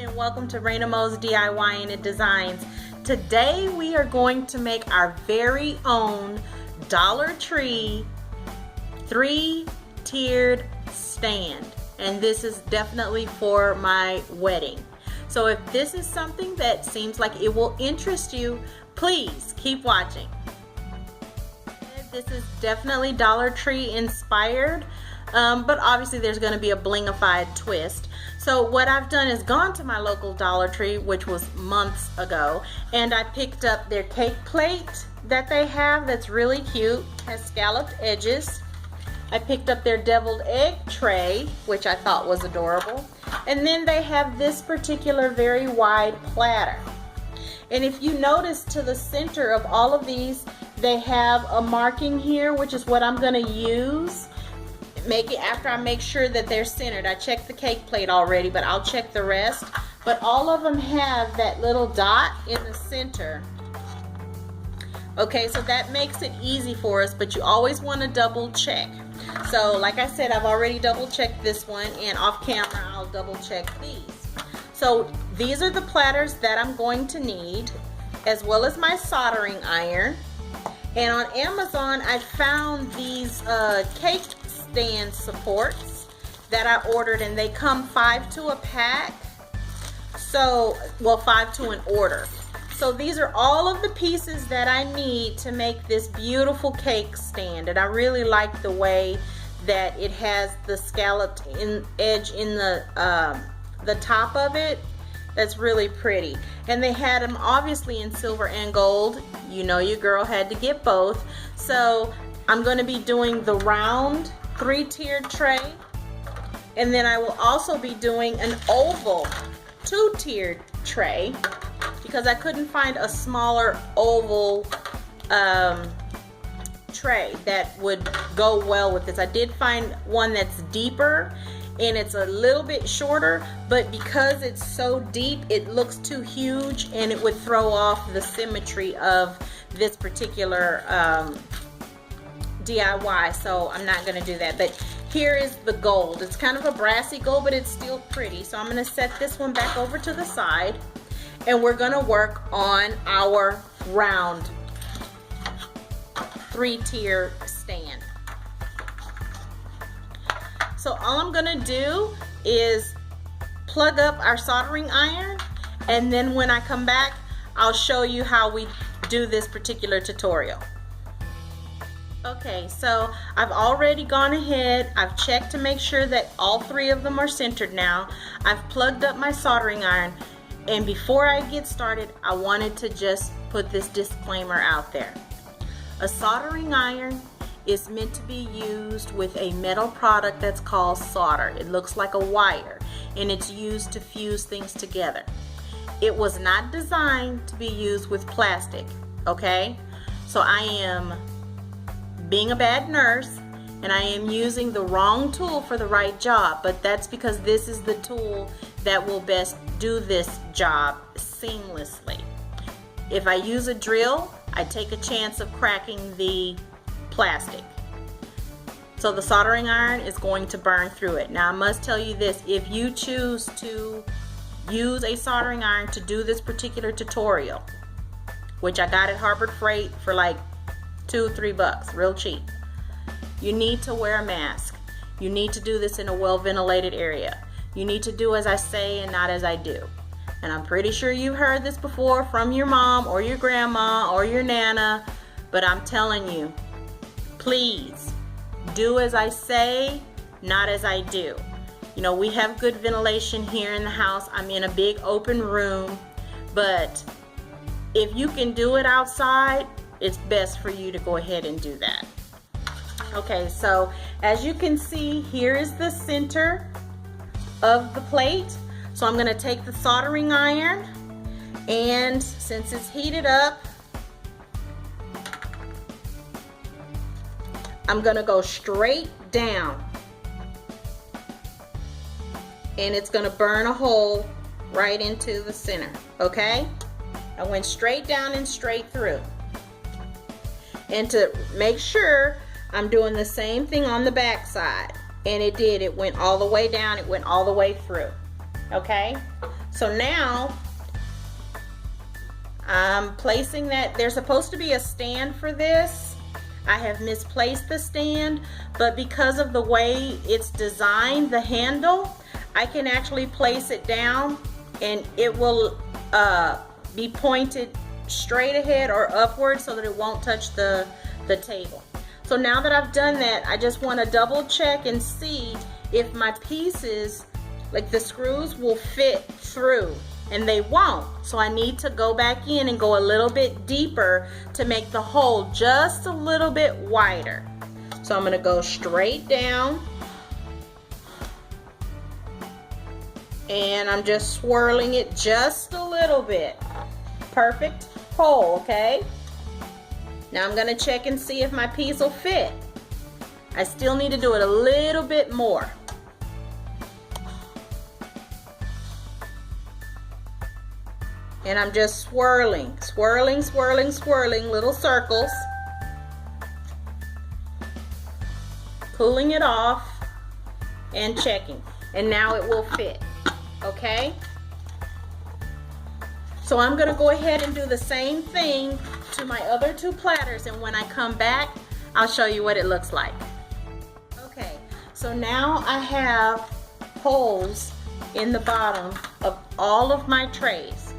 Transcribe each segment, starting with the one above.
and welcome to ReinamoesDiyinit.designs. Today we are going to make our very own Dollar Tree 3-tiered stand, and this is definitely for my wedding. So if this is something that seems like it will interest you, please keep watching. This is definitely Dollar Tree inspired, but obviously there's going to be a blingified twist. So what I've done is gone to my local Dollar Tree, which was months ago, and I picked up their cake plate that they have that's really cute, has scalloped edges. I picked up their deviled egg tray, which I thought was adorable. And then they have this particular very wide platter. And if you notice, to the center of all of these, they have a marking here, which is what I'm going to use. Make it after I make sure that they're centered. I checked the cake plate already, but I'll check the rest. But all of them have that little dot in the center. Okay, so that makes it easy for us, but you always want to double check. So like I said, I've already double checked this one, and off camera I'll double check these. So these are the platters that I'm going to need, as well as my soldering iron. And on Amazon I found these cake stand supports that I ordered, and they come 5 to a pack. So, well, 5 to an order. So these are all of the pieces that I need to make this beautiful cake stand, and I really like the way that it has the scalloped edge in the top of it. That's really pretty. And they had them obviously in silver and gold. You know your girl had to get both. So I'm going to be doing the round 3-tiered tray, and then I will also be doing an oval 2-tiered tray, because I couldn't find a smaller oval tray that would go well with this. I did find one that's deeper and it's a little bit shorter, but because it's so deep it looks too huge and it would throw off the symmetry of this particular DIY, so I'm not going to do that. But here is the gold. It's kind of a brassy gold, but it's still pretty. So I'm going to set this one back over to the side, and we're going to work on our round 3-tier stand. So all I'm going to do is plug up our soldering iron, and then when I come back I'll show you how we do this particular tutorial. Okay, so I've already gone ahead, I've checked to make sure that all 3 of them are centered now. I've plugged up my soldering iron, and before I get started I wanted to just put this disclaimer out there. A soldering iron is meant to be used with a metal product that's called solder. It looks like a wire, and it's used to fuse things together. It was not designed to be used with plastic, okay? So I am being a bad nurse, and I am using the wrong tool for the right job, but that's because this is the tool that will best do this job seamlessly. If I use a drill, I take a chance of cracking the plastic. So the soldering iron is going to burn through it. Now I must tell you this, if you choose to use a soldering iron to do this particular tutorial, which I got at Harbor Freight for like $2 or $3, real cheap, you need to wear a mask. You need to do this in a well-ventilated area. You need to do as I say and not as I do. And I'm pretty sure you've heard this before from your mom or your grandma or your nana, but I'm telling you, please do as I say, not as I do. You know, we have good ventilation here in the house. I'm in a big open room, but if you can do it outside, it's best for you to go ahead and do that. Okay, so as you can see, here is the center of the plate. So I'm going to take the soldering iron, and since it's heated up, I'm going to go straight down, and it's going to burn a hole right into the center. Okay, I went straight down and straight through. And to make sure, I'm doing the same thing on the back side, and it did. It went all the way down, it went all the way through. Okay, So now I'm placing that. There's supposed to be a stand for this. I have misplaced the stand, but because of the way it's designed, the handle, I can actually place it down and it will be pointed straight ahead or upward so that it won't touch the table. So now that I've done that, I just want to double check and see if my pieces, like the screws, will fit through, and they won't. So I need to go back in and go a little bit deeper to make the hole just a little bit wider. So I'm going to go straight down and I'm just swirling it just a little bit. Perfect hole, okay? Now I'm going to check and see if my piece will fit. I still need to do it a little bit more. And I'm just swirling, swirling, swirling, swirling little circles. Pulling it off and checking. And now it will fit, okay? So I'm going to go ahead and do the same thing to my other two platters, and when I come back, I'll show you what it looks like. Okay, so now I have holes in the bottom of all of my trays,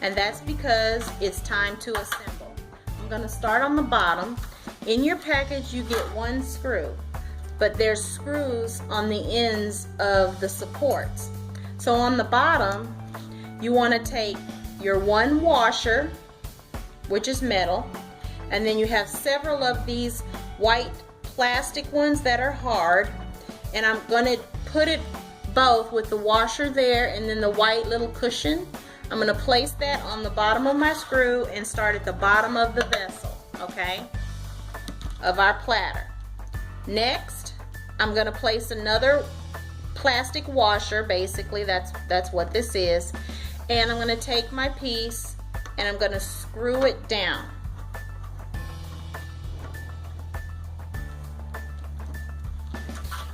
and that's because it's time to assemble. I'm going to start on the bottom. In your package you get one screw, but there's screws on the ends of the supports. So on the bottom you want to take your one washer, which is metal, and then you have several of these white plastic ones that are hard, and I'm going to put it both with the washer there and then the white little cushion. I'm going to place that on the bottom of my screw and start at the bottom of the vessel, okay, of our platter. Next, I'm going to place another plastic washer, basically that's what this is, and I'm going to take my piece and I'm going to screw it down.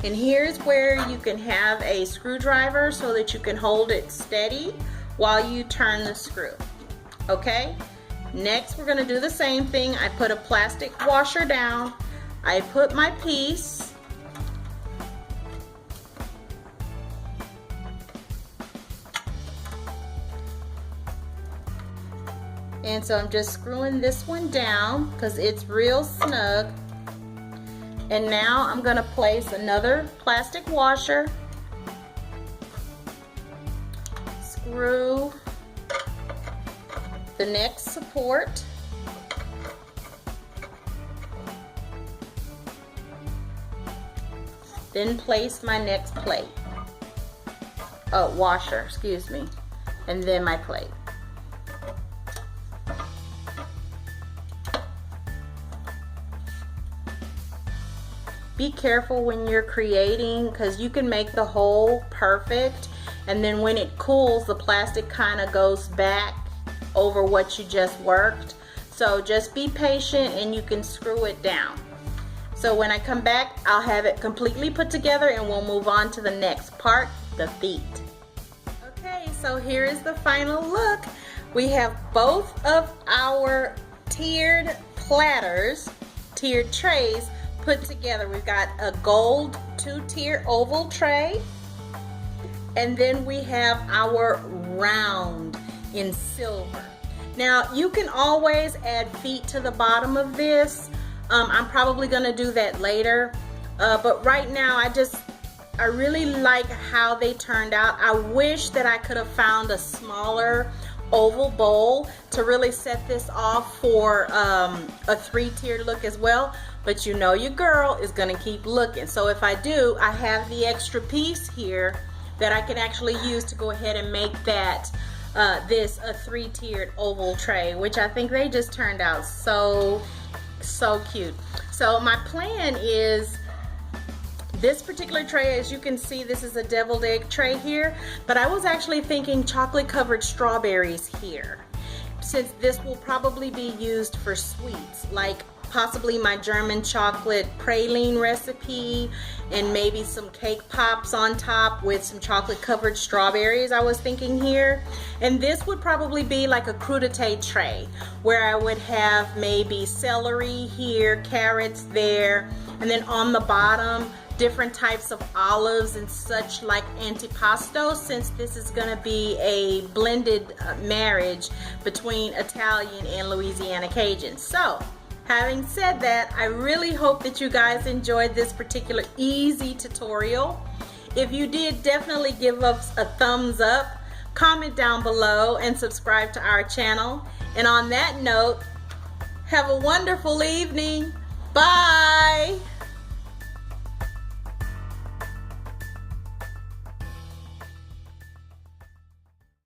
And here's where you can have a screwdriver so that you can hold it steady while you turn the screw. Okay? Next we're going to do the same thing. I put a plastic washer down. I put my piece. And so I'm just screwing this one down because it's real snug. And now I'm going to place another plastic washer, screw the next support, then place my next plate, washer, excuse me, and then my plate. Be careful when you're creating, because you can make the hole perfect and then when it cools the plastic kind of goes back over what you just worked. So just be patient and you can screw it down. So when I come back, I'll have it completely put together and we'll move on to the next part, the feet. Okay, so here is the final look. We have both of our tiered platters, tiered trays, put together. We've got a gold 2-tier oval tray, and then we have our round in silver. Now you can always add feet to the bottom of this. I'm probably gonna do that later, but right now I really like how they turned out. I wish that I could have found a smaller oval bowl to really set this off for a 3-tiered look as well, but you know your girl is gonna keep looking. So if I do, I have the extra piece here that I can actually use to go ahead and make that this a 3-tiered oval tray, which I think they just turned out so cute. So my plan is this particular tray, as you can see, this is a deviled egg tray here, but I was actually thinking chocolate covered strawberries here, since this will probably be used for sweets like possibly my German chocolate praline recipe, and maybe some cake pops on top with some chocolate covered strawberries I was thinking here. And this would probably be like a crudité tray where I would have maybe celery here, carrots there, and then on the bottom different types of olives and such like antipasto, since this is going to be a blended marriage between Italian and Louisiana Cajun. So having said that, I really hope that you guys enjoyed this particular easy tutorial. If you did, definitely give us a thumbs up, comment down below, and subscribe to our channel. And on that note, have a wonderful evening. Bye!